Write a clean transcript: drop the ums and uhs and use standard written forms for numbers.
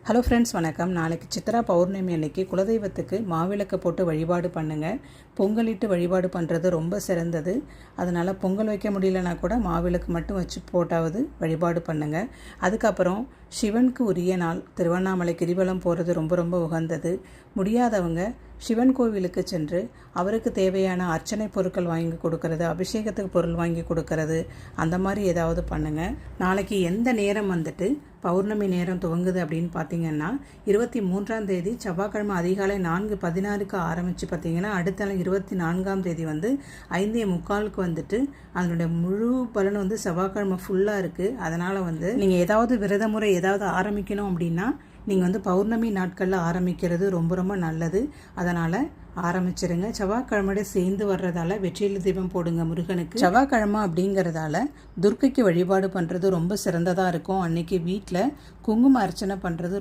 Hello friends, வணக்கம். நாளைக்கு சித்ரா பௌர்ணமி அன்னைக்கு குலதெய்வத்துக்கு மாவிளக்கு போட்டு வழிபாடு பண்ணுங்கள். பொங்கலிட்டு வழிபாடு பண்ணுறது ரொம்ப சிறந்தது. அதனால் பொங்கல் வைக்க முடியலனா கூட மாவிளக்கு மட்டும் வச்சு போட்டாவது வழிபாடு பண்ணுங்கள். அதுக்கப்புறம் சிவனுக்கு உரிய நாள் திருவண்ணாமலை கிரிவலம் போகிறது ரொம்ப ரொம்ப உகந்தது. முடியாதவங்க சிவன் கோவிலுக்கு சென்று அவருக்கு தேவையான அர்ச்சனை பொருட்கள் வாங்கி கொடுக்கறது, அபிஷேகத்துக்கு பொருள் வாங்கி கொடுக்கறது, அந்த மாதிரி ஏதாவது பண்ணுங்கள். நாளைக்கு எந்த நேரம் பௌர்ணமி நேரம் துவங்குது அப்படின்னு பார்த்தீங்கன்னா 23ஆம் தேதி செவ்வாய்க்கிழமை அதிகாலை 4:16க்கு ஆரம்பித்து பார்த்தீங்கன்னா அடுத்த நாள் 24ஆம் தேதி 5:45க்கு அதனுடைய முழு பலன் செவ்வாய்க்கிழமை ஃபுல்லாக இருக்குது. அதனால் நீங்கள் ஏதாவது விரத முறை ஏதாவது ஆரம்பிக்கணும் அப்படின்னா நீங்கள் பௌர்ணமி நாட்களில் ஆரம்பிக்கிறது ரொம்ப ரொம்ப நல்லது. அதனால் ஆரம்பிச்சிருங்க. செவ்வாய்க்கிழமையோட சேர்ந்து வர்றதால வெற்றிலை தீபம் போடுங்க முருகனுக்கு. செவ்வாய்க்கிழமை அப்படிங்கிறதால துர்க்கைக்கு வழிபாடு பண்ணுறது ரொம்ப சிறந்ததாக இருக்கும். அன்னைக்கு வீட்டில் குங்கும அர்ச்சனை பண்ணுறது